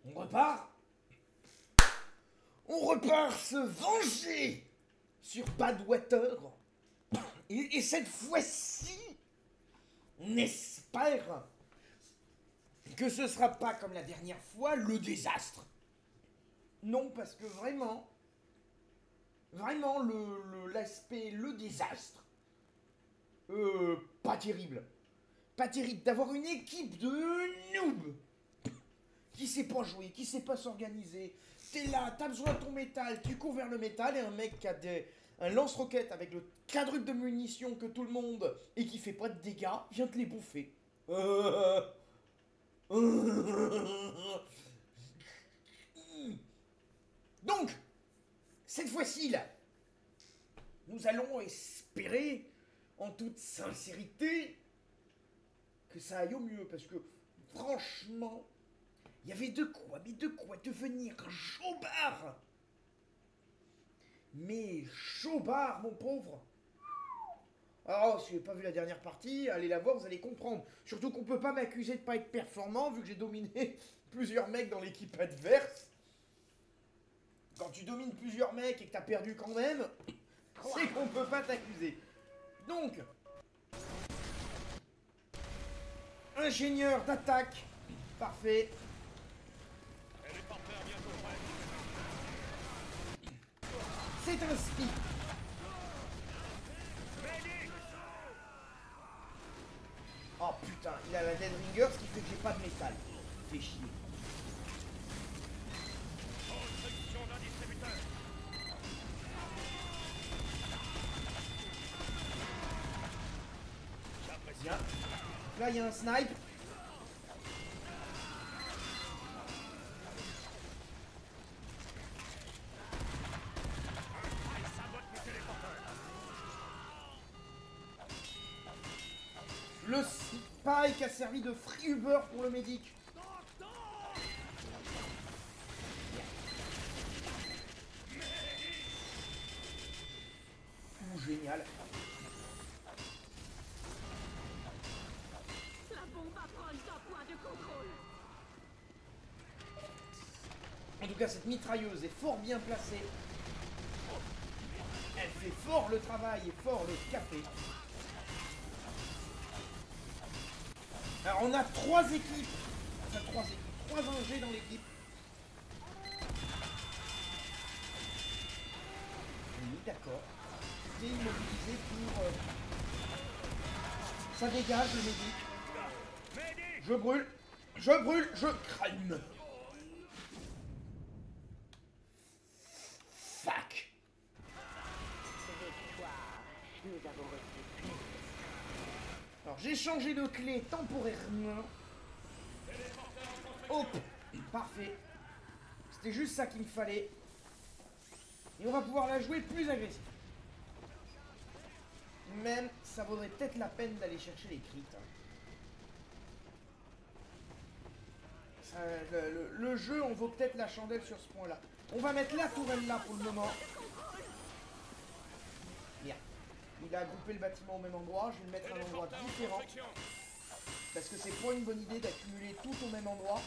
On repart. On repart se venger sur Badwater. Et cette fois-ci, on espère que ce sera pas comme la dernière fois le désastre. Non, parce que vraiment l'aspect, le désastre, pas terrible. Pas terrible d'avoir une équipe de noobs qui sait pas jouer, qui sait pas s'organiser. T'es là, t'as besoin de ton métal, tu cours vers le métal et un mec qui a un lance-roquette avec le quadruple de munitions que tout le monde et qui fait pas de dégâts, vient te les bouffer. Donc, cette fois-ci là, nous allons espérer, en toute sincérité, que ça aille au mieux, parce que, franchement, il y avait de quoi devenir chobard. Mais chobard, mon pauvre. Alors, si vous n'avez pas vu la dernière partie, allez la voir, vous allez comprendre. Surtout qu'on peut pas m'accuser de pas être performant, vu que j'ai dominé plusieurs mecs dans l'équipe adverse. Quand tu domines plusieurs mecs et que t'as perdu quand même, c'est qu'on peut pas t'accuser. Donc, ingénieur d'attaque, parfait. C'est un spi. Oh putain, il a la Dead Ringer, ce qui fait que j'ai pas de métal. Fait chier. Bien. Là, il y a un snipe. Le spike a servi de free Uber pour le médic. Génial. La bombe approche d'un point de contrôle. En tout cas, cette mitrailleuse est fort bien placée. Elle fait fort le travail et fort le café. Alors, on a 3 équipes. Enfin, 3 équipes. 3 ingés dans l'équipe. Oui, d'accord. C'est immobilisé pour... Ça dégage le médic. Je brûle. Je brûle. Je crème. Fuck. Victoire. Nous avons reçu plus. Alors j'ai changé de clé temporairement. Hop. Parfait. C'était juste ça qu'il me fallait. Et on va pouvoir la jouer plus agressif. Même, ça vaudrait peut-être la peine d'aller chercher les crits. Ça, le jeu, on vaut peut-être la chandelle sur ce point-là. On va mettre la tourelle là pour le moment. Bien. Il a groupé le bâtiment au même endroit. Je vais le mettre à un endroit différent. Parce que c'est pas une bonne idée d'accumuler tout au même endroit.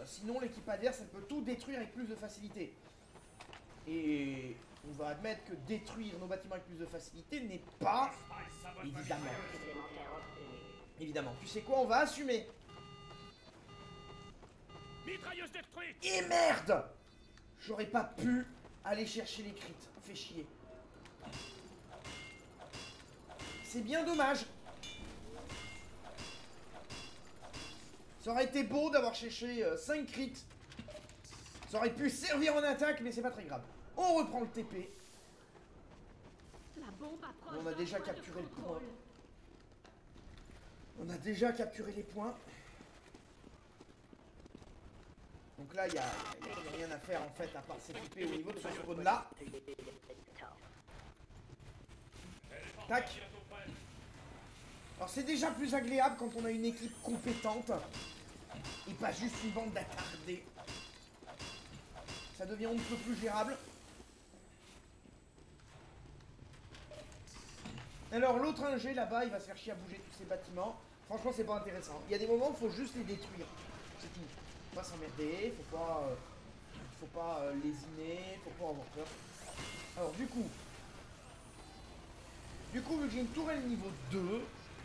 Sinon, l'équipe adverse, elle peut tout détruire avec plus de facilité. Et on va admettre que détruire nos bâtiments avec plus de facilité n'est pas... Évidemment. Évidemment. Tu sais quoi, on va assumer. Mitrailleuse détruite. Et merde! J'aurais pas pu aller chercher les crits. Fait chier. C'est bien dommage. Ça aurait été beau d'avoir cherché 5 crits. Ça aurait pu servir en attaque, mais c'est pas très grave. On reprend le TP. La bombe approche On a d'un déjà point de capturé le point. contrôle. On a déjà capturé les points. Donc là, il n'y a rien à faire en fait à part s'équiper au niveau de ce spawn là. Tac. Alors c'est déjà plus agréable quand on a une équipe compétente et pas juste une bande d'attardés. Ça devient un peu plus gérable. Alors l'autre ingé là-bas, il va se faire chier à bouger tous ces bâtiments. Franchement, c'est pas intéressant. Il y a des moments où il faut juste les détruire. C'est tout. pas s'emmerder, faut pas lésiner, faut pas avoir peur. Alors du coup, vu que j'ai une tourelle niveau 2, vu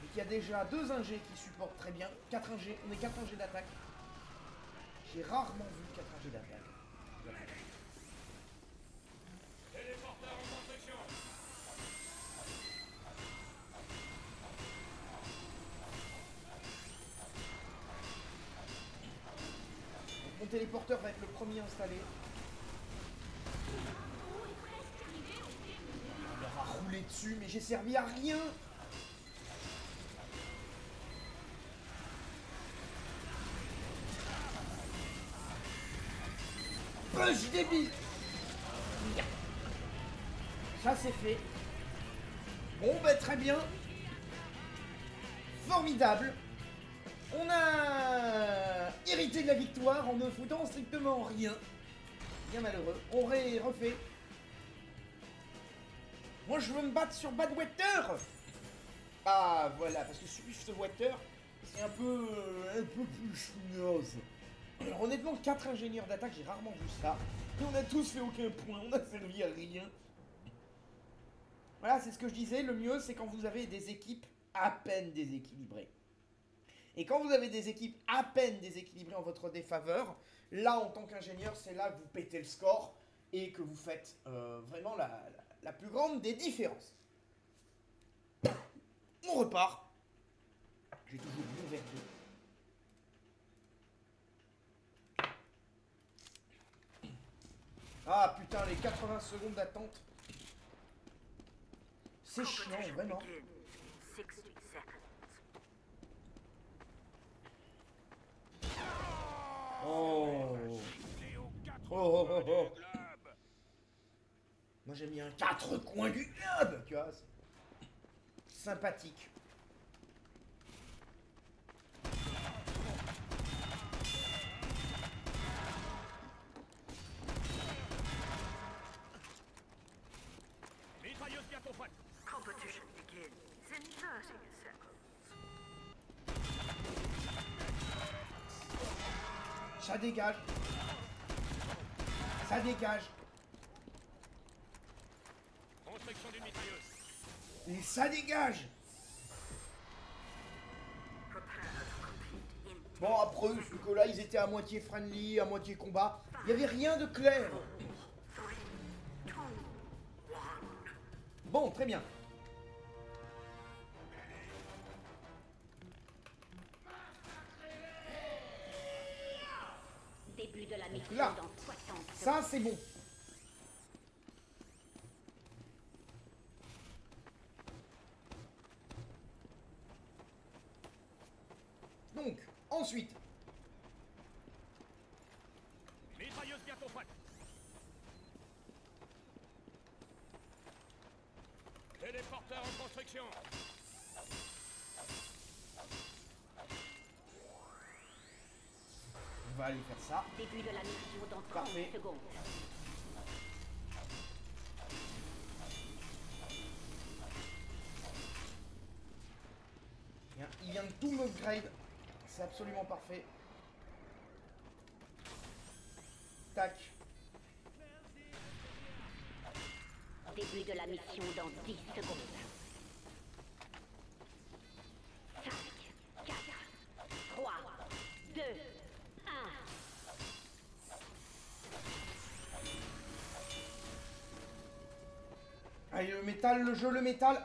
qu'il y a déjà 2 ingés qui supportent très bien, 4 ingés, on est 4 ingés d'attaque. J'ai rarement vu 4 ingés d'attaque. Téléporteur en construction. Donc, mon téléporteur va être le premier installé. On leur a roulé dessus, mais j'ai servi à rien. Je débile. Ça c'est fait. Bon bah très bien. Formidable. On a hérité de la victoire en ne foutant strictement rien. Bien malheureux. On refait. Moi je veux me battre sur Badwater. Ah voilà, parce que Swiftwater c'est un peu plus chouinoise. Alors honnêtement, 4 ingénieurs d'attaque, j'ai rarement vu ça. Et on a tous fait aucun point, on a servi à rien. Voilà, c'est ce que je disais, le mieux c'est quand vous avez des équipes à peine déséquilibrées. Et quand vous avez des équipes à peine déséquilibrées en votre défaveur, là en tant qu'ingénieur, c'est là que vous pétez le score et que vous faites vraiment la plus grande des différences. On repart. J'ai toujours mon verre d'eau. Ah putain, les 80 secondes d'attente. C'est chiant, vraiment. Oh. Oh, oh, oh. Moi j'ai mis un 4 coins du globe, tu vois. Sympathique. Mitrailleuse bientôt prête. Competition begins in 30 seconds. Ça dégage. Ça dégage. Construction d'une mitrailleuse. Et ça dégage. Prepare to compete in Bon après, vu que là ils étaient à moitié friendly, à moitié combat, il n'y avait rien de clair. 3, 2, 1. Bon, très bien. Début de la mission Là. dans 60 Ça c'est bon. Donc, ensuite, Mitrailleuse bientôt prête. Téléporteur en construction. on va aller faire ça. Début de la mission dans 30 Parfait. secondes. Bien, il vient de tout m'upgrade. C'est absolument parfait. Tac. Début de la mission dans 10 secondes. 5, 4, 3, 2, 1. Allez, le métal, le jeu, le métal.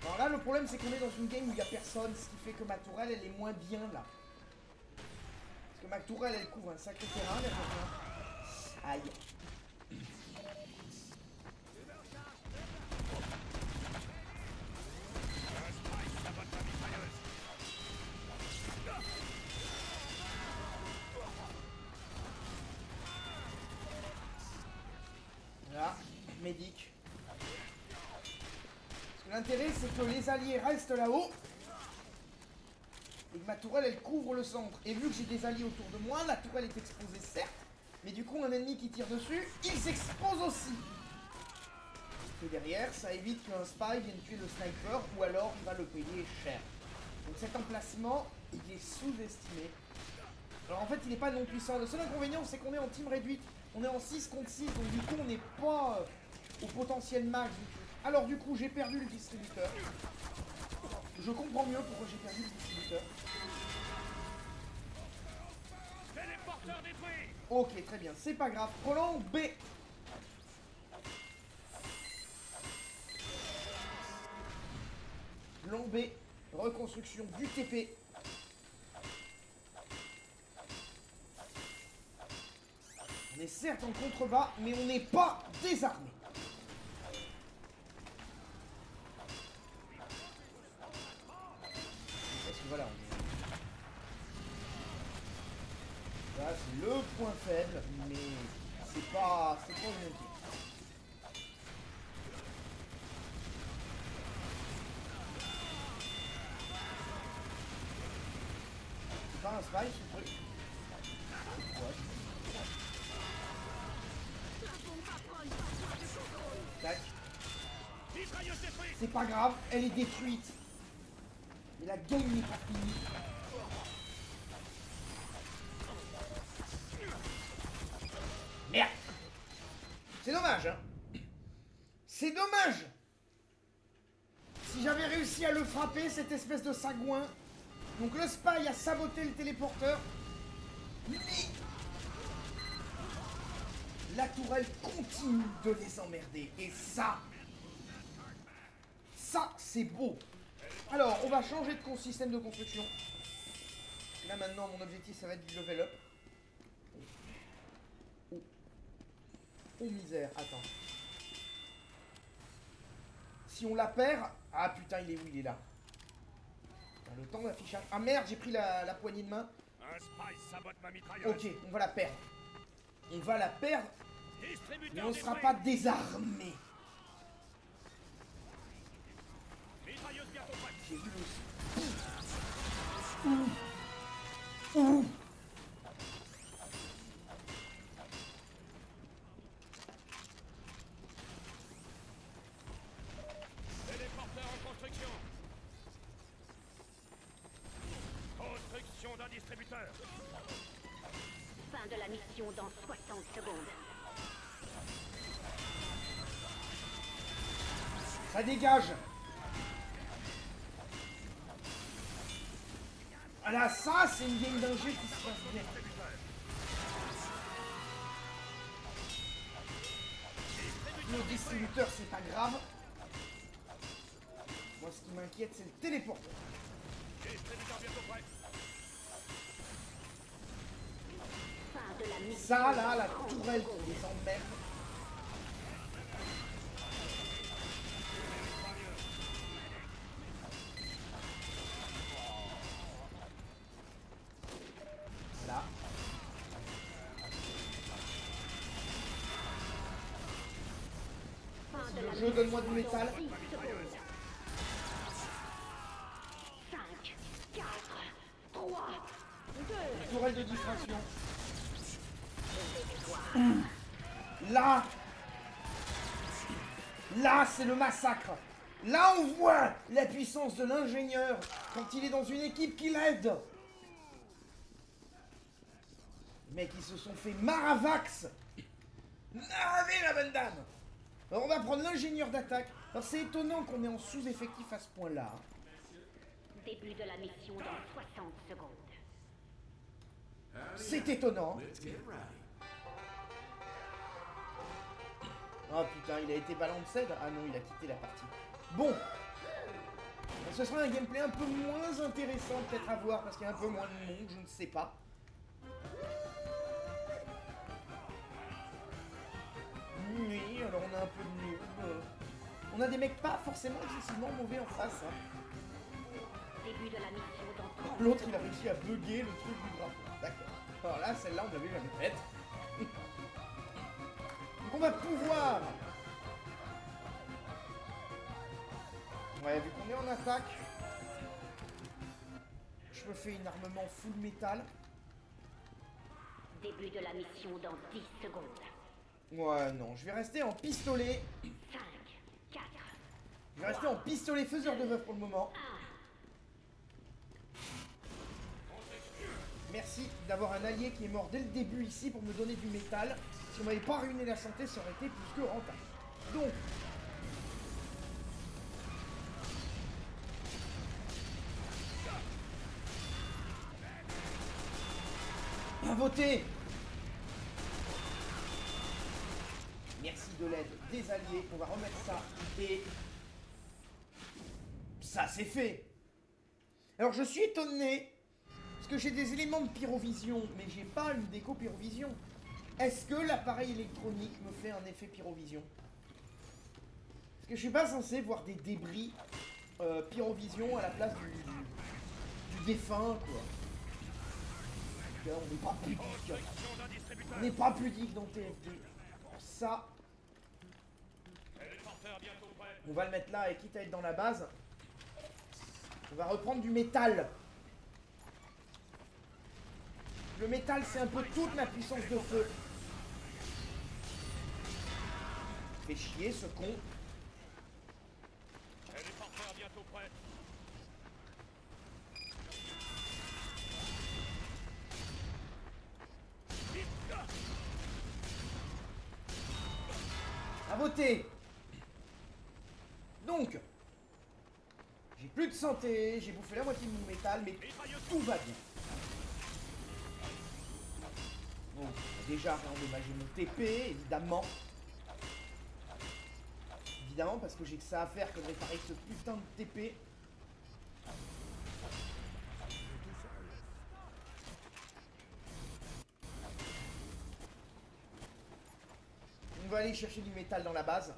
Alors là, le problème, c'est qu'on est dans une game où il n'y a personne, ce qui fait que ma tourelle, elle est moins bien, là. Parce que ma tourelle, elle couvre un sacré terrain, elle revient. Aïe. Voilà, médic. L'intérêt, c'est que les alliés restent là-haut et que ma tourelle, elle couvre le centre. Et vu que j'ai des alliés autour de moi, la tourelle est exposée, certes, mais du coup, un ennemi qui tire dessus, il s'expose aussi. Et derrière, ça évite qu'un spy vienne tuer le sniper, ou alors il va le payer cher. Donc cet emplacement, il est sous-estimé. Alors en fait il n'est pas non puissant. Le seul inconvénient c'est qu'on est en team réduite. On est en 6 contre 6 donc du coup on n'est pas au potentiel max du truc. Alors du coup j'ai perdu le distributeur. Je comprends mieux pourquoi j'ai perdu le distributeur. Téléporteur détruit. Ok très bien, c'est pas grave. Roland B. Long B, reconstruction du TP. On est certes en contrebas, mais on n'est pas désarmé. Parce que voilà, là c'est le point faible, mais c'est pas une montée. C'est pas un spy ce truc. Ouais. Tac. Mitrailleuse détruite. C'est pas grave, elle est détruite. Mais la game n'est pas finie. Merde. C'est dommage, hein. C'est dommage. Si j'avais réussi à le frapper, cette espèce de sagouin. Donc le spy a saboté le téléporteur. Mais la tourelle continue de les emmerder. Et ça c'est beau. Alors, on va changer de système de construction. Là maintenant, mon objectif, ça va être du level up. Oh, oh misère, attends. Si on la perd... Ah putain, il est où? Il est là. Le temps d'affichage. Ah merde, j'ai pris la poignée de main. Un spy sabote ma mitrailleuse. Ok, on va la perdre. On va la perdre, Distributeur mais on ne sera détruit. pas désarmé. Mitrailleuse bientôt prête. J'ai vu le... Ouh. Téléporteur en construction. Construction d'un distributeur. Fin de la mission dans 60 secondes. Ça dégage. Ah là, ça, c'est une game d'ingé qui se passe bien. Le distributeur, c'est pas grave. Moi, ce qui m'inquiète, c'est le téléporteur. Distributeur bientôt prêt. Fin de la mission. Ça, là, la tourelle qui les emmerde. Là. Fin de la Le jeu, donne-moi du métal. 10 secondes. 5, 4, 3, 2, Tourelle de distraction. Là. Là, c'est le massacre. Là, on voit la puissance de l'ingénieur quand il est dans une équipe qui l'aide. Les mecs, ils se sont fait maravax. Naravé, la bonne dame. Alors, on va prendre l'ingénieur d'attaque. Alors, c'est étonnant qu'on est en sous-effectif à ce point-là. début de la mission dans 60 secondes. C'est étonnant. Oh putain, il a été balancé. Ah non, il a quitté la partie. Bon. Ce sera un gameplay un peu moins intéressant peut-être à voir parce qu'il y a un peu moins de monde, je ne sais pas. Oui, alors on a un peu de noob. On a des mecs pas forcément excessivement mauvais en face. Hein. Début de la mission dans 30 L'autre, il a réussi à bugger le truc du drapeau. D'accord. Alors là, celle-là, on l'avait jamais faite. Donc on va pouvoir... Ouais, vu qu'on est en attaque, je me fais une armement full métal. Début de la mission dans 10 secondes. Ouais, non, je vais rester en pistolet. 5, 4, Je vais rester en pistolet faiseur de veuf pour le moment. Merci d'avoir un allié qui est mort dès le début ici pour me donner du métal. Si on m'avait pas ruiné la santé, ça aurait été plus que rentable. Donc... à voter. Merci de l'aide des alliés. On va remettre ça. Et... ça, c'est fait. Alors, je suis étonné... parce que j'ai des éléments de pyrovision, mais j'ai pas une déco pyrovision. Est-ce que l'appareil électronique me fait un effet pyrovision? Parce que je suis pas censé voir des débris pyrovision à la place du défunt, quoi. Là, on n'est pas pudique. On n'est pas pudique dans TFT. Ça, on va le mettre là et quitte à être dans la base, on va reprendre du métal. Le métal, c'est un peu toute ma puissance de feu. Fait chier ce con. Téléporteur bientôt prêt. À voter. Donc, j'ai plus de santé, j'ai bouffé la moitié de mon métal, mais tout va bien. Bon, déjà réendommager mon TP, évidemment. Évidemment, parce que j'ai que ça à faire que de réparer ce putain de TP. On va aller chercher du métal dans la base.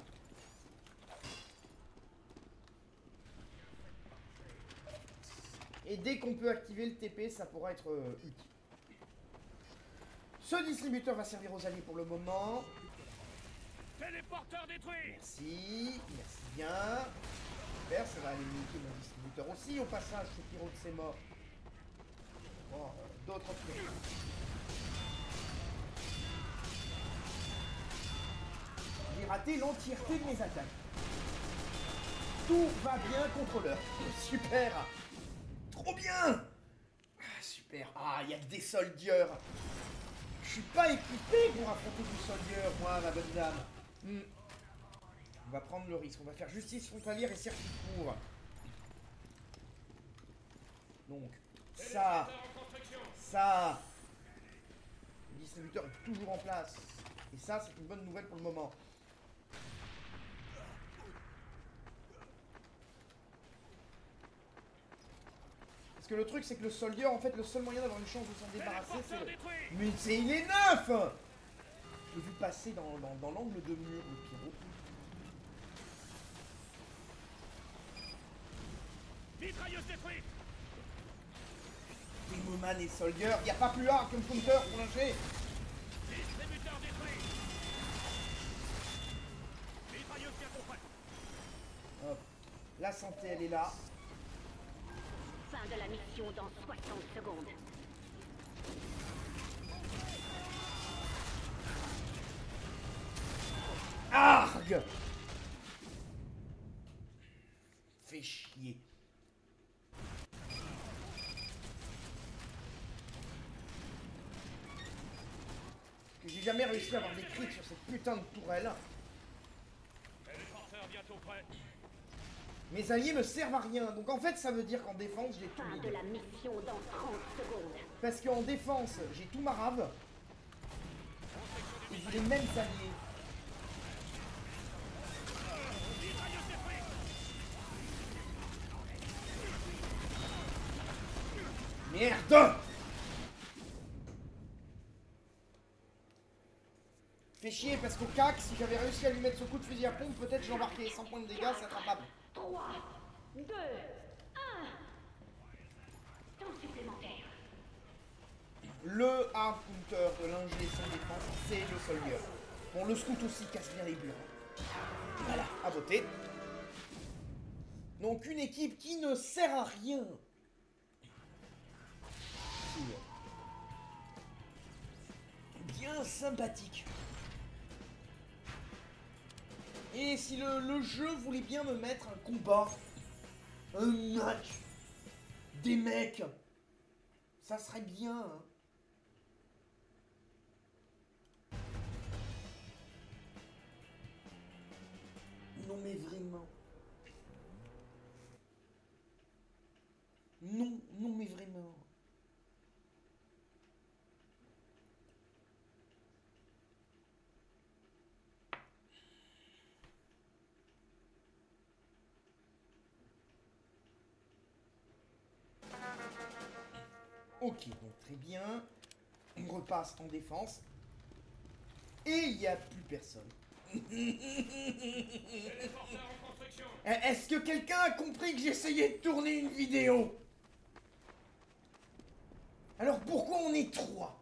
Et dès qu'on peut activer le TP, ça pourra être utile. Ce distributeur va servir aux alliés pour le moment. Téléporteur détruit. Merci, merci bien. Super, ça va aller niquer mon distributeur aussi. Au passage, ce pyro c'est mort. Bon, d'autres trucs. J'ai raté l'entièreté de mes attaques. Tout va bien, contrôleur. Super. Trop bien. Super. Ah, il y a que des soldiers. Je suis pas équipé pour affronter du soldier, moi, ma bonne dame. On va prendre le risque. On va faire justice frontalière et circuit court. Donc, ça. Le distributeur est toujours en place. Et ça, c'est une bonne nouvelle pour le moment. Parce que le truc, c'est que le soldier, en fait, le seul moyen d'avoir une chance de s'en débarrasser, c'est... Mais c'est il est neuf. J'ai vu passer dans l'angle de mur, le pyro. Mitrailleuse détruite. Demoman et soldier, y a pas plus hard qu'un counter pour lâcher. Distributeur détruit. Mitrailleuse bientôt prête. Hop. La santé, elle est là. Fin de la mission dans 60 secondes. Arg! Fais chier. Que j'ai jamais réussi à avoir des crits sur cette putain de tourelle. Téléporteur bientôt prêt. Mes alliés me servent à rien, donc en fait ça veut dire qu'en défense j'ai tout Fin mis. de la mission dans 30 secondes. Parce qu'en défense j'ai tout marave. Et j'ai les mêmes alliés. Merde! Fait chier parce qu'au CAC, si j'avais réussi à lui mettre ce coup de fusil à pompe, peut-être je l'embarquais 100 points de dégâts, c'est attrapable. 3, 2, 1. Temps supplémentaire. Le hard counter de l'ingé sans défense, c'est le soldier. Bon, le scout aussi casse bien les murs. Voilà, à voter. Donc une équipe qui ne sert à rien. Bien sympathique. Et si le jeu voulait bien me mettre un combat, un match, des mecs, ça serait bien, hein. Non, non mais vraiment. Ok, donc très bien. On repasse en défense. Et il n'y a plus personne. Téléporteur en construction. Est-ce que quelqu'un a compris que j'essayais de tourner une vidéo? Alors pourquoi on est 3?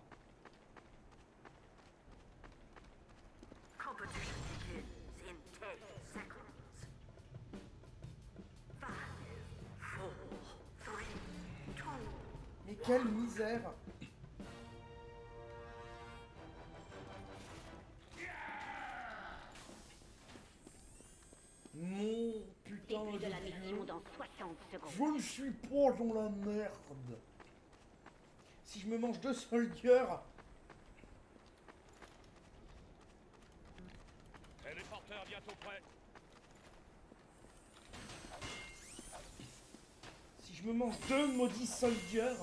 Competition begins in 10 seconds. 5, 4, 3, 2. Mais quelle misère! Mon putain Début de la de mission Dieu. dans 60 secondes. Je ne suis pas dans la merde. Si je me mange 2 soldiers, Téléporteur bientôt prêt. si je me mange 2 maudits soldiers,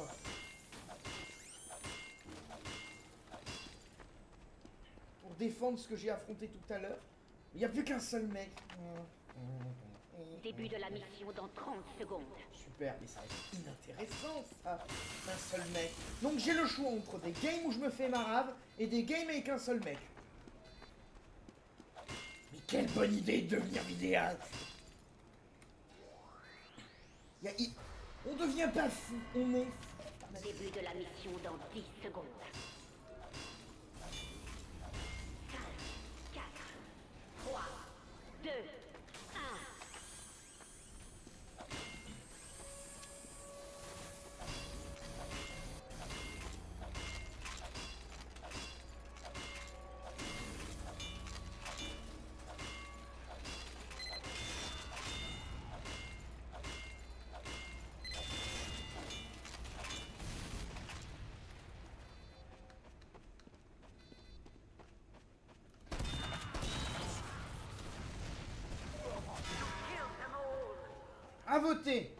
pour défendre ce que j'ai affronté tout à l'heure, il n'y a plus qu'un seul mec. Début de la mission dans 30 secondes. Super, mais ça va être inintéressant ça, un seul mec. Donc j'ai le choix entre des games où je me fais marave et des games avec un seul mec. Mais quelle bonne idée de devenir vidéaste. On devient pas fou, on est fou. Début de la mission dans 10 secondes. 5, 4, 3, 2, 1. À voter.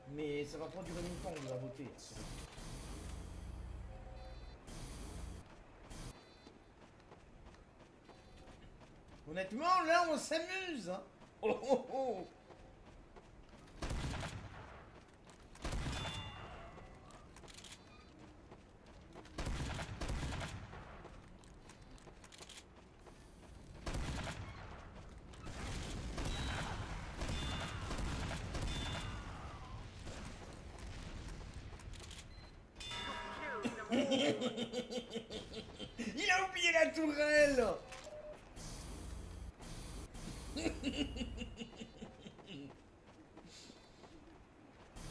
Mais ça va pas durer longtemps, on va voter. Honnêtement, là, on s'amuse, hein. Oh oh oh. Il a oublié la tourelle.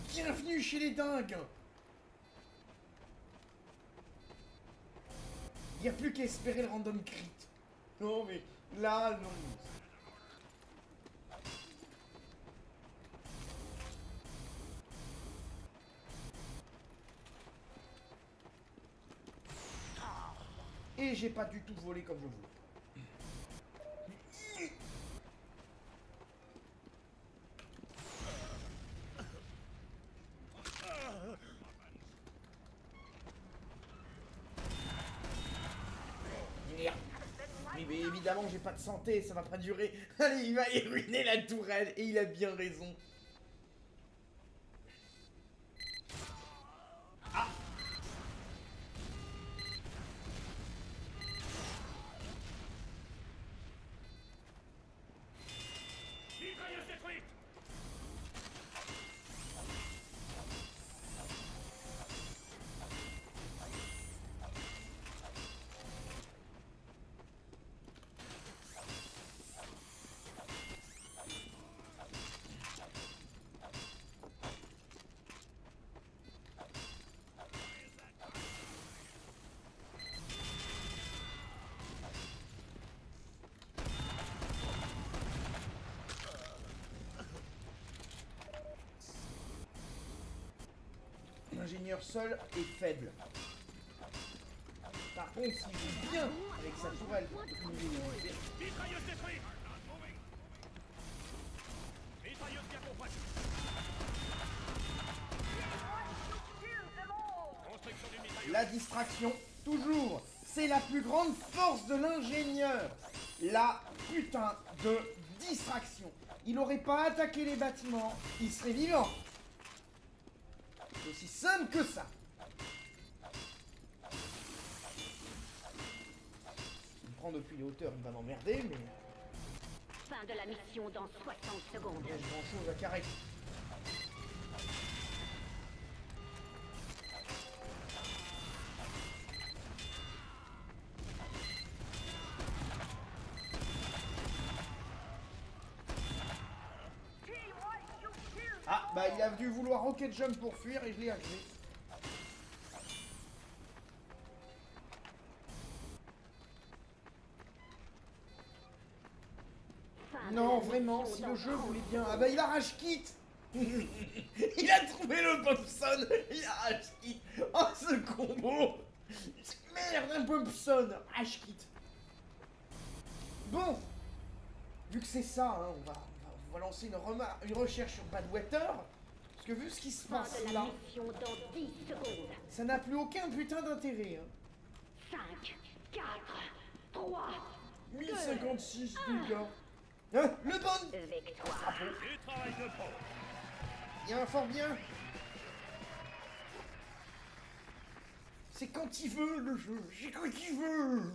Bienvenue chez les dingues. Il n'y a plus qu'à espérer le random crit. Non mais là non. Et j'ai pas du tout volé comme je voulais. Merde. Mais évidemment j'ai pas de santé, ça va pas durer. Allez, il va y ruiner la tourelle et il a bien raison. Mitrailleuse détruite. L'ingénieur seul est faible. Par contre, s'il joue bien avec sa tourelle, Mitrailleuse détruite. Mitrailleuse bientôt prête. La distraction, toujours. C'est la plus grande force de l'ingénieur. La putain de distraction. Il n'aurait pas attaqué les bâtiments, il serait vivant. C'est aussi simple que ça. Il me prend depuis les hauteurs, il va m'emmerder, mais... Fin de la mission dans 60 secondes. il y a grand chose à carrer. Ah, bah il a dû vouloir rocket jump pour fuir et je l'ai achevé. Non, vraiment, si le jeu voulait bien... Ah bah il a rage kit. Il a trouvé le Popson. Il a rage kit. Oh ce combo. Merde, un Popson. Rage kit. Bon. Vu que c'est ça, hein, on va lancer une recherche sur Badwater. Parce que vu ce qui se Fin passe de la là, mission dans 10 secondes. ça n'a plus aucun putain d'intérêt. Hein. 5, 4, 3, 1056 dégâts. Hein, le bon. victoire. Du travail de pro. Il y a un fort bien. C'est quand il veut le jeu. C'est quand il veut.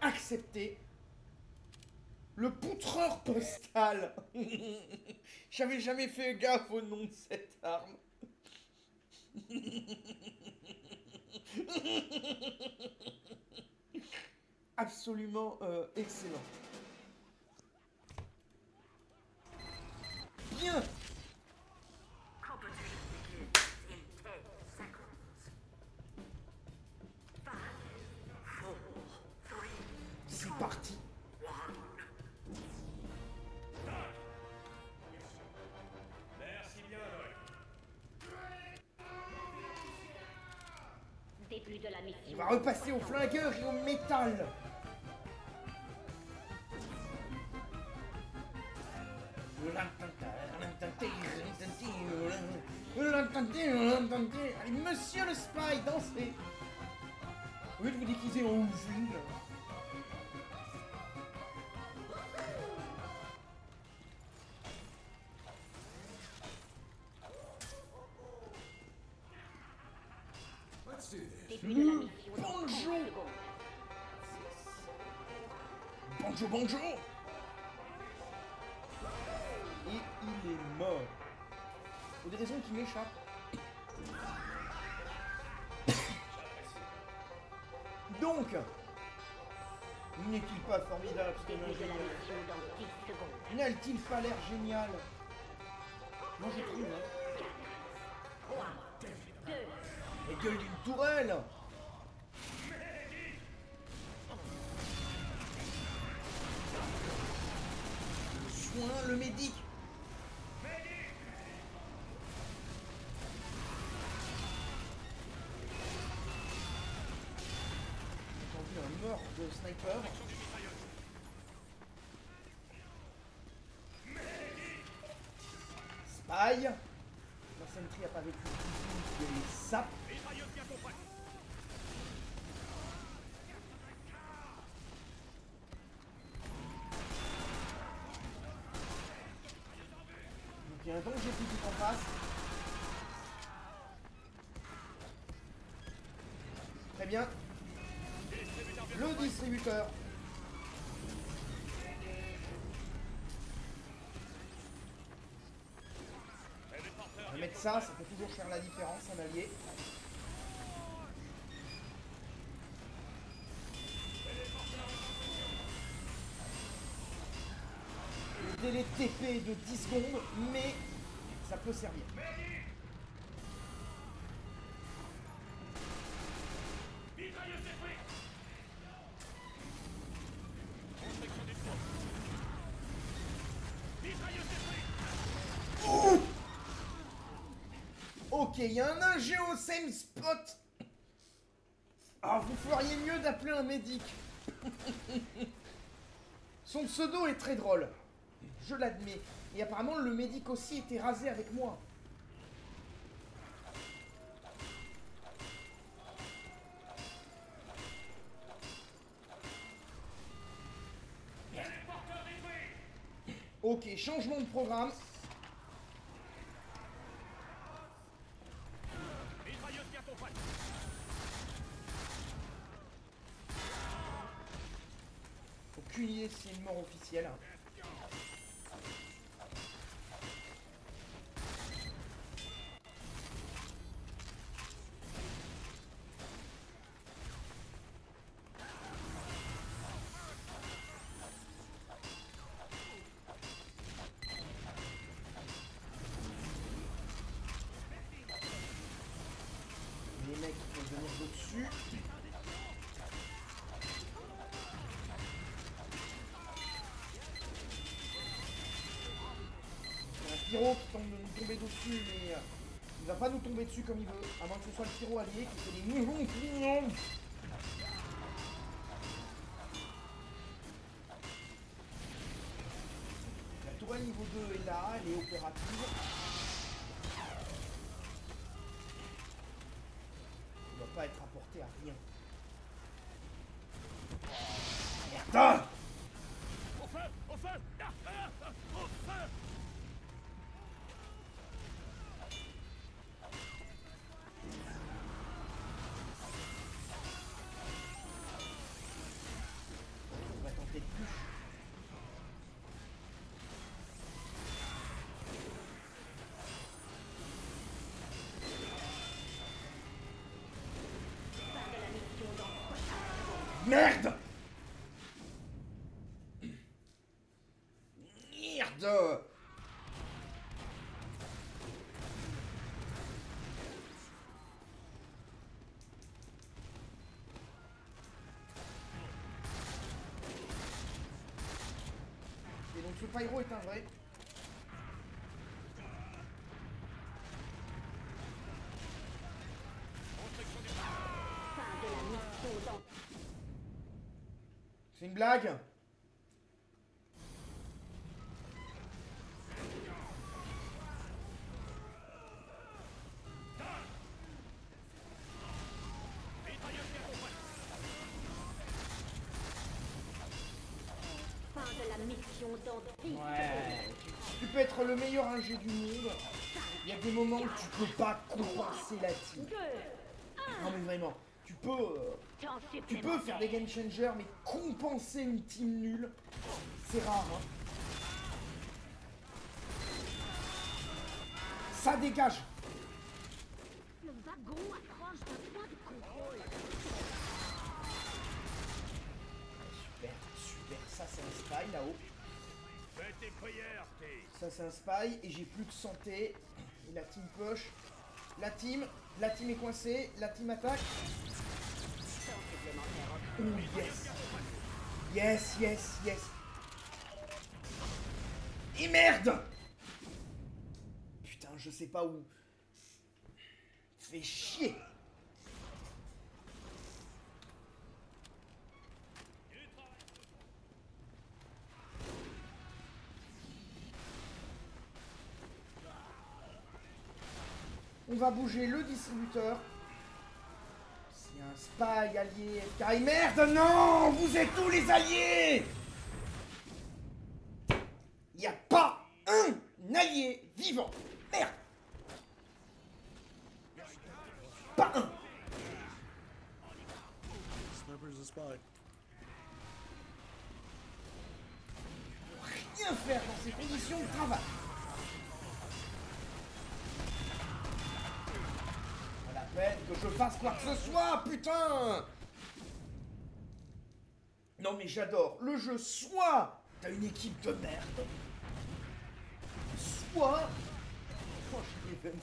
Accepté. Le poutreur postal. J'avais jamais fait gaffe au nom de cette arme. Absolument excellent. Bien. Competition begins in 10 seconds. 5, 4, 3, C'est parti. 1. Merci bien, Lloyd. Début de la mission. On va repasser au flingueur et au métal. Allez, monsieur le spy, dansez. Au lieu de vous déguiser en ouvrier. Début de la mission dans 30 Bonjour. secondes. Bonjour, bonjour. Et il est mort. Pour des raisons qui m'échappent. Donc, n'est-il pas formidable ce Début de la ingénieur? mission dans 10 secondes. N'a-t-il pas l'air génial? Moi je trouve, hein. 3, 2, La gueule d'une tourelle. Le soin, le médic. J'ai entendu un meurtre de sniper. Spy. La sentry a pas vécu des sapes. Mitrailleuse bientôt prête. Donc il y a un danger physique en face. Très bien. Le distributeur. On va mettre ça peut toujours faire la différence, un allié. Le délai de TP est de 10 secondes, mais ça peut servir. Mitrailleuse détruite. Construction du toit. Mitrailleuse détruite. Ok, il y a un ingé au same spot. Ah, vous feriez mieux d'appeler un médic. Son pseudo est très drôle. Je l'admets. Et apparemment, le médic aussi était rasé avec moi. Ok, changement de programme. Mitrailleuse bientôt prête. Aucune idée si c'est une mort officielle. Les mecs ils peuvent venir d'au-dessus. Un pyro qui tente de nous tomber dessus, mais il va pas nous tomber dessus comme il veut, à moins que ce soit le pyro allié qui fait des mignons. La tourelle niveau 2 est là, elle est opérative. Il doit pas être apporté à rien. Merde! Au feu! Au feu! Au feu! On va tenter de plus. Fin de la mission dans 60 secondes. Merde! Merde! Et donc ce pyro est un vrai. Fin de la mission dans... C'est une blague? Mitrailleuse bientôt prête. Fin de la mission dans 10 Ouais. Tu peux être le meilleur ingé du monde. Il y a des moments où tu peux pas compenser la team. Non mais vraiment, tu peux temps tu peux faire des game changers, mais compenser une team nulle, c'est rare. Hein. Ça dégage. Le wagon approche d'un point de contrôle. Super, super. Ça c'est un spy là-haut. Fais tes prières, T. Ça c'est un spy et j'ai plus de santé. Et la team push. La team est coincée. La team attaque. Temps supplémentaire. Oh yes. Yes, yes, yes. Et merde! Putain, je sais pas où. Fais chier. On va bouger le distributeur. C'est un spy allié FK. Merde, non! Vous êtes tous les alliés! Il n'y a pas un allié vivant. Merde! Pas un! Sniper's a spy. Rien faire dans ces conditions de travail. Pas la peine que je fasse quoi que ce soit, putain! Non mais j'adore le jeu, soit t'as une équipe de merde, soit... Oh, je Evans.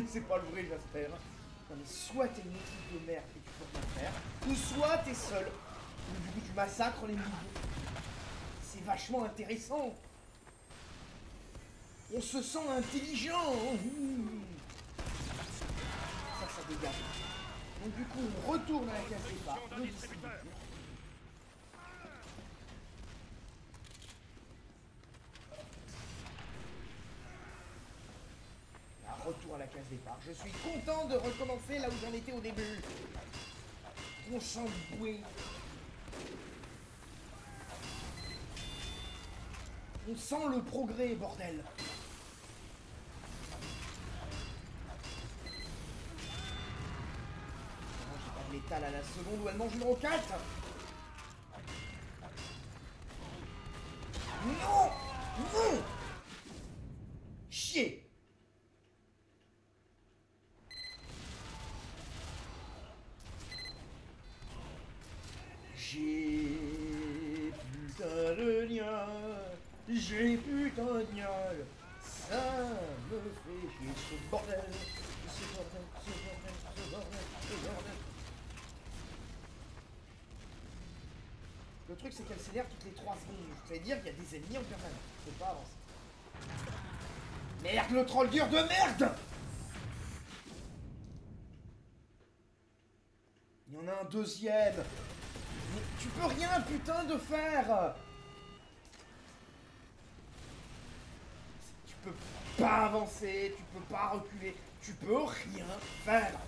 C'est pas le vrai, j'espère. Non mais soit t'as une équipe de merde et tu peux rien faire, ou soit t'es seul. Ou du coup tu massacres les niveaux. C'est vachement intéressant. On se sent intelligent. Ça dégage. Donc du coup on retourne à la case départ. Le distributeur. Retour à la case départ. Je suis content de recommencer là où j'en étais au début. On chamboué. On sent le progrès, bordel. J'ai pas de métal à la seconde où elle mange une rocade. Non! Non! Chier! J'ai putain de gnôle, j'ai putain de gnôle, ça me fait chier ce bordel, ce bordel, ce bordel, ce bordel, ce bordel. Le truc c'est qu'elle s'énerve toutes les 3 secondes, ça veut dire qu'il y a des ennemis en permanence, je peux pas avancer. Merde, le troll dur de merde! Il y en a un deuxième. Mais tu peux rien putain de faire. Tu peux pas avancer, tu peux pas reculer, tu peux rien faire.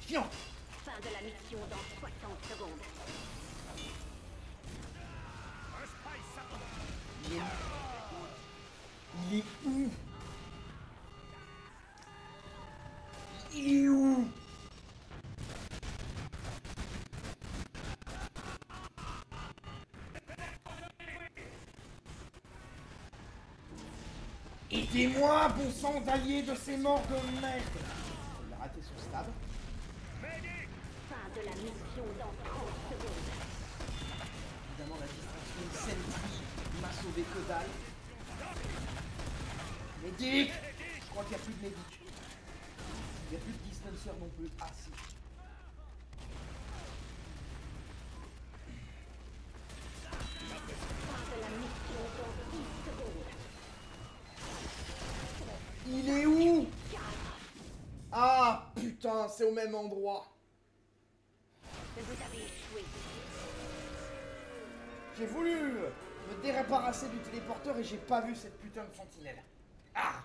Chiant. Fin de la mission dans 60 secondes. Il est où? Il est où? Aidez-moi, bon sang d'allié de ces morts de merde! Il a raté son stab. Fin de la mission dans 30 secondes. Évidemment, la distraction Sentry m'a sauvé que dalle. Médic! Je crois qu'il n'y a plus de médic. Il n'y a plus de dispenser non plus. Ah si. Fin de la mission dans 10 secondes. Il est où? Ah putain, c'est au même endroit. Vous avez échoué. J'ai voulu me débarrasser du téléporteur et j'ai pas vu cette putain de sentinelle. Ah!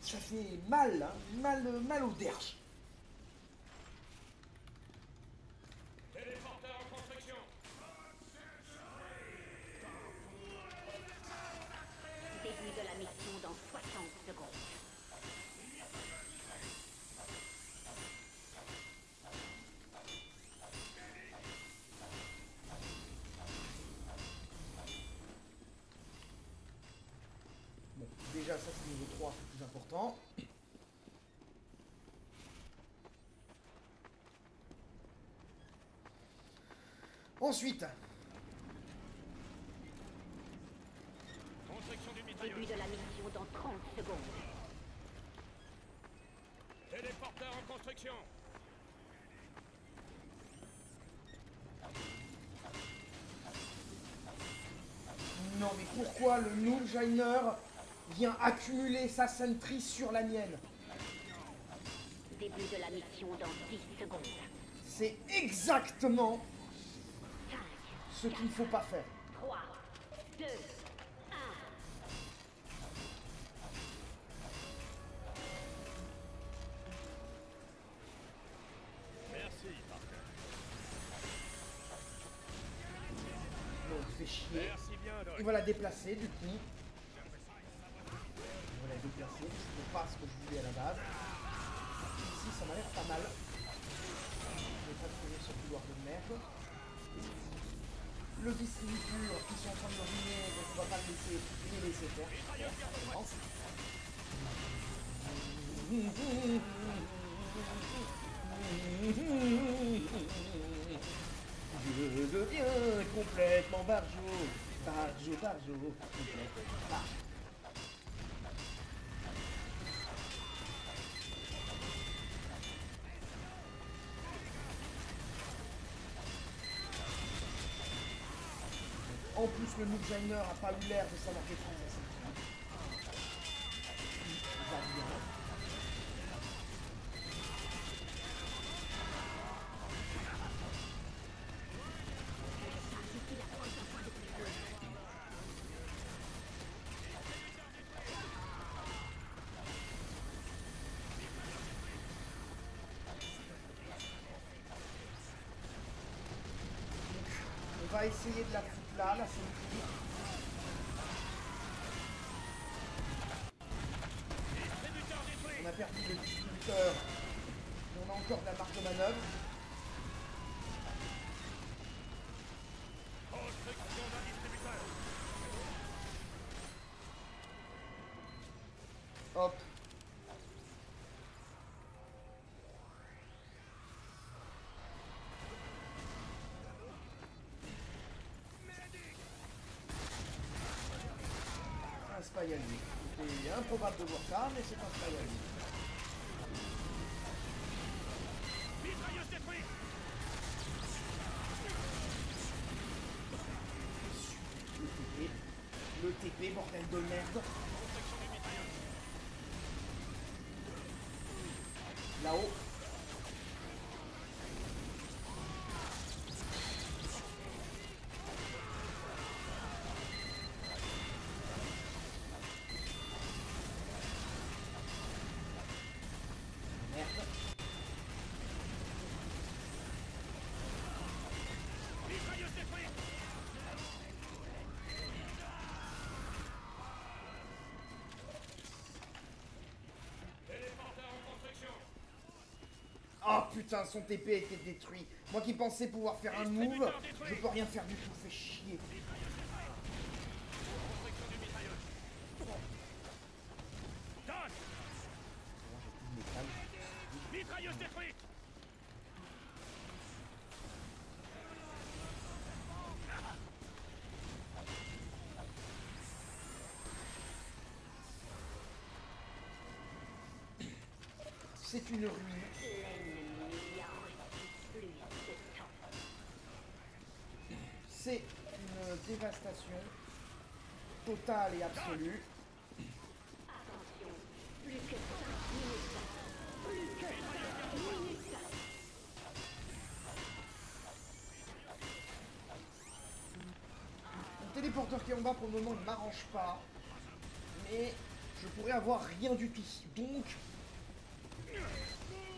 Ça fait mal, hein? Mal au derche. Téléporteur en construction. Début de la mission dans 60 secondes. Bon, déjà ça c'est niveau 3, c'est plus important. Ensuite, Construction du Début mitrailleuse. de la mission dans 30 secondes. Téléporteur en construction. non mais pourquoi le Noobginer vient accumuler sa sentry sur la mienne? Début de la mission dans 10 secondes. C'est exactement 5, ce qu'il ne faut pas faire. 3, 2, 1. Merci, Parker. Donc il fait chier. Merci bien, Doc. Il va la déplacer du coup. On va la déplacer, c'est pas ce que je voulais à la base. Ici ça m'a l'air pas mal. Je vais pas trouver ce couloir de merde. Le distributeur, ils sont en train de le ruiner, donc on va pas le laisser faire. Ça commence. Je deviens complètement barjot, complètement barjot. En plus, le Noobginer a pas eu l'air de savoir détruire ça. Il va bien. va essayer de la foutre là, la sentry. On a perdu le distributeur. Et on a encore de la marge de manœuvre. Construction d'un distributeur. Hop. Un spy à lui. C'était improbable de voir ça, mais c'est un spy à lui. Mitrailleuse détruite. Le TP, bordel de merde. Là-haut. Merde. Mitrailleuse détruite. Téléporteur en construction. Oh putain, son TP a été détruit. Moi qui pensais pouvoir faire un move, je peux rien faire du tout, fait chier. Construction du mitrailleuse. Doc. Bon, j'ai plus de métal. Mitrailleuse détruite. C'est une ruine. L'ennemi a reçu plus de temps. C'est une dévastation totale et absolue. Attention, plus que 5 minutes. Plus que 5 minutes. Le téléporteur qui est en bas pour le moment ne m'arrange pas. Mais je pourrais avoir rien du tout. Donc...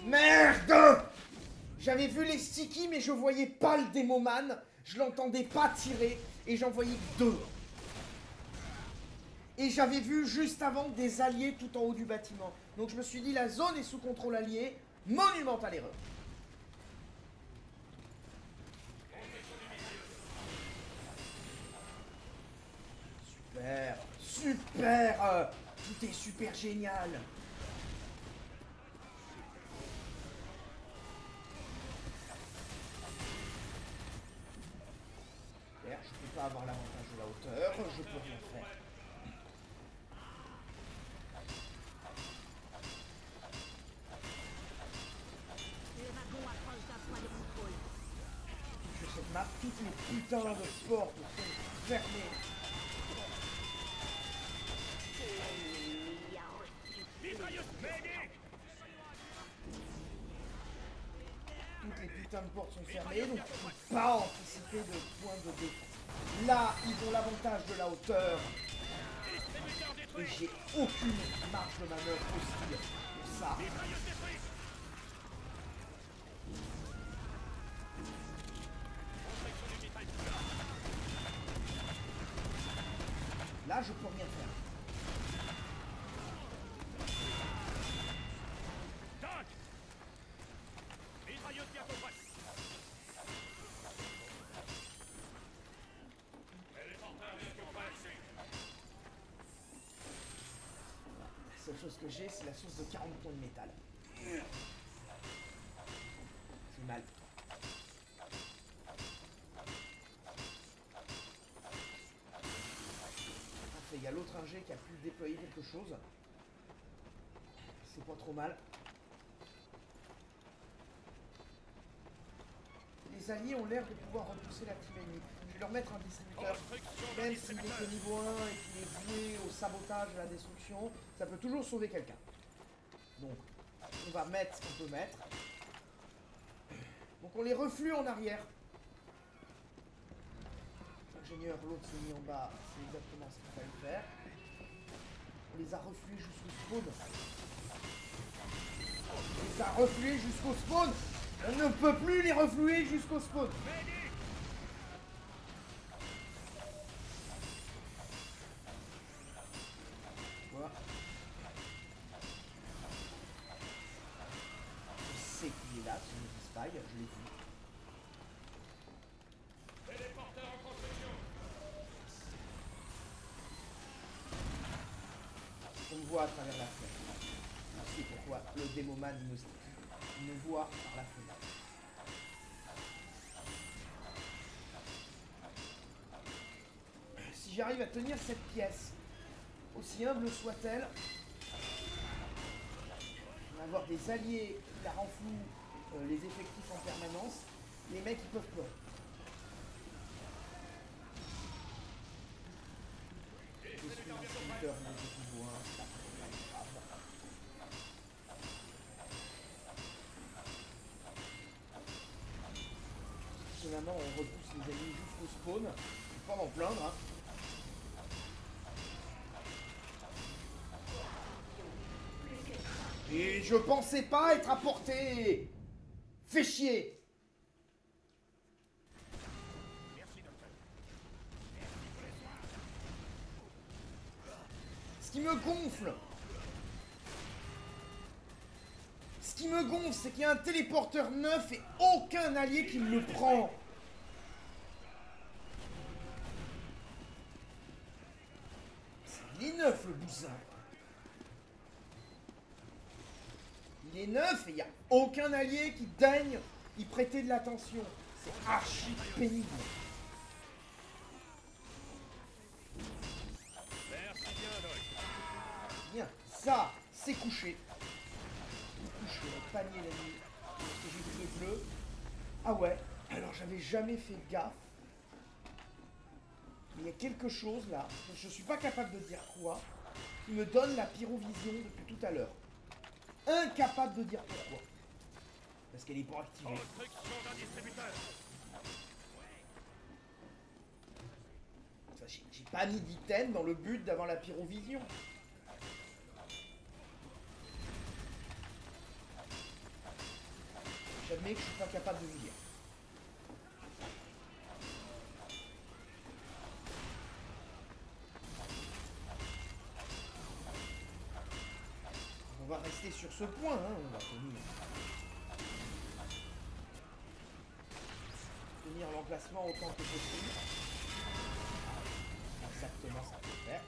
Merde! J'avais vu les stickies mais je voyais pas le démoman. Je l'entendais pas tirer et j'en voyais que 2. Et j'avais vu juste avant des alliés tout en haut du bâtiment. Donc je me suis dit la zone est sous contrôle allié. Monumentale erreur. Super, super, tout est super génial. Super, je peux pas avoir l'avantage de la hauteur, je peux rien faire. Le wagon approche d'un point de contrôle. Sur cette map, toutes les putains de portes sont fermées. L'ennemi a reçu Mitrailleuse. Medic. Toutes les putains de portes sont fermées, donc je peux pas anticiper de points de défense. Là, ils ont l'avantage de la hauteur. Distributeur Et détruit. j'ai aucune marge de manœuvre possible pour ça. Mitrailleuse détruite. Construction du mitrailleuse. Là, je peux rien faire. Doc. Mitrailleuse bientôt prête. Téléporteur mission prêt. La seule chose que j'ai, c'est la source de 40 points de métal. C'est mal. Parfait, il y a l'autre ingé qui a pu déployer quelque chose. C'est pas trop mal. Les alliés ont l'air de pouvoir repousser la team ennemie. Je vais leur mettre un distributeur. Construction d'un Même s'il est distributeur. que niveau 1 et qu'il est voué au sabotage et à la destruction, ça peut toujours sauver quelqu'un. Donc, on va mettre ce qu'on peut mettre. Donc on les reflue en arrière. Ingénieur, l'autre s'est mis en bas, c'est exactement ce qu'il fallait faire. On les a reflués jusqu'au spawn. On les a reflués jusqu'au spawn. On ne peut plus les refluer jusqu'au spawn. bataille, je l'ai vu. Téléporteur en construction. On me voit à travers la fenêtre. Je sais pourquoi le démoman me voit par la fenêtre. Si j'arrive à tenir cette pièce, aussi humble soit-elle, on va avoir des alliés qui la renflouent les effectifs en permanence, les mecs ils peuvent pas. Je suis un sprinter, mais je vous vois, c'est pas très grave. Finalement, on repousse les ennemis jusqu'au spawn. Faut pas m'en plaindre, hein. Et je pensais pas être à portée. Fais chier. Merci, docteur. Ce qui me gonfle, c'est qu'il y a un téléporteur neuf et aucun allié qui me le prend. Il est neuf le bousin. Il est neuf et il n'y a aucun allié qui daigne y prêter de l'attention. C'est archi pénible. Merci bien, Doc. Bien, ça, c'est couché. Couché, le panier la nuit. Parce que j'ai vu le bleu. Ah ouais, alors j'avais jamais fait gaffe. Mais il y a quelque chose là, je suis pas capable de dire quoi, qui me donne la pyrovision depuis tout à l'heure. Incapable de dire pourquoi. Parce qu'elle est pour activer. Construction d'un distributeur. Enfin, j'ai pas mis d'item dans le but d'avoir la pyrovision. J'admets que je suis pas capable de vous dire. On va rester sur ce point, hein, on va tenir l'emplacement autant que possible. Exactement, ça peut faire.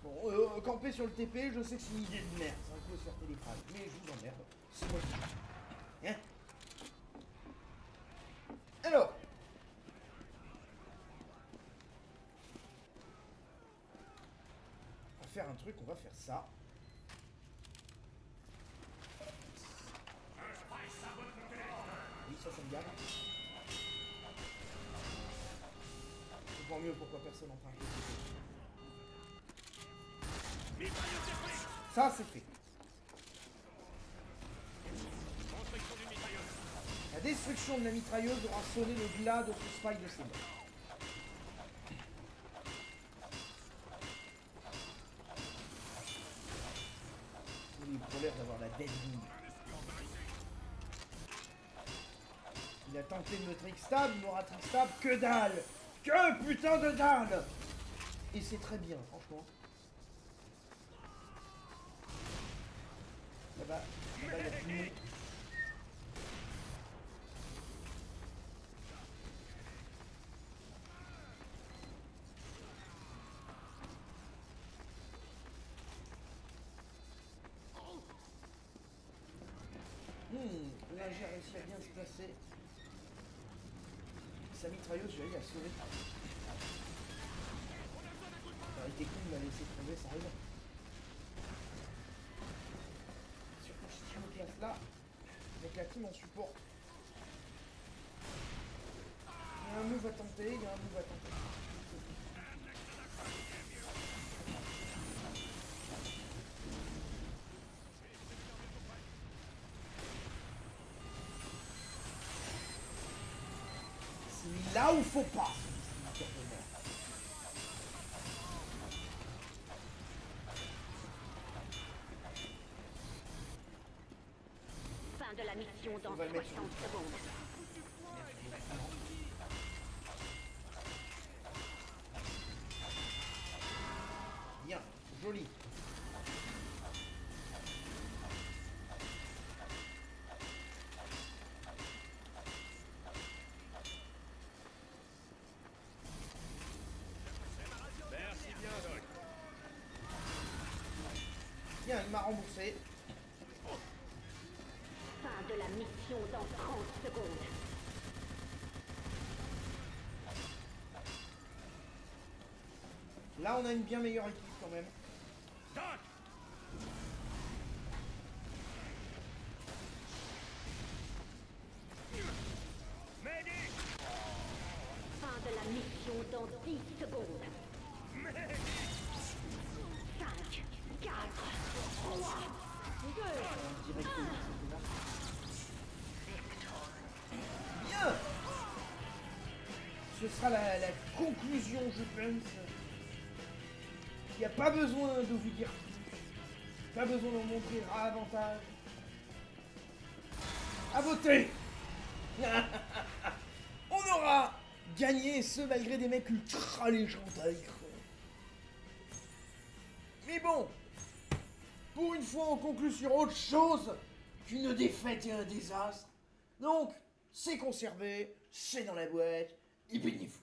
Bon, camper sur le TP, je sais que c'est une idée de merde, c'est un peu se faire téléphone, mais je vous emmerde, c'est moi qui dis. Hein? Alors, on va faire un truc, on va faire ça. Oui, ça me gave. Je comprends mieux pourquoi personne en parle. Ça, c'est fait. Construction d'une mitrailleuse. La destruction de la mitrailleuse aura sonné le glas de ce spy de ses mains. Il a l'air d'avoir la dead wing. Il a tenté de me trickstab, il m'aura trickstab, que dalle! Que putain de dalle! Et c'est très bien, franchement. Là-bas, il y a tout le monde. Là j'ai réussi à bien se placer. Sa mitrailleuse, j'ai réussi à sauver. Alors, il était cool, il m'a laissé tomber, ça arrive. Surtout si je me place là, avec la team en support. Il y a un move à tenter, il y a un move à tenter. Là où faut pas. Fin de la mission dans On va le 60 mettre sur le secondes. Bien, il m'a remboursé. Fin de la mission dans 30 secondes. Là, on a une bien meilleure équipe quand même. Doc! Medic! Fin de la mission dans 10 secondes. Medic! 5, 4, 3, 2. Direct c'était là. Bien. Ce sera la conclusion, je pense. Il n'y a pas besoin de vous dire plus. Pas besoin de vous montrer davantage. À voter. On aura gagné ce malgré des mecs ultra légendaires. Mais bon, pour une fois on conclut sur autre chose qu'une défaite et un désastre. Donc, c'est conservé, c'est dans la boîte, et bénéfice.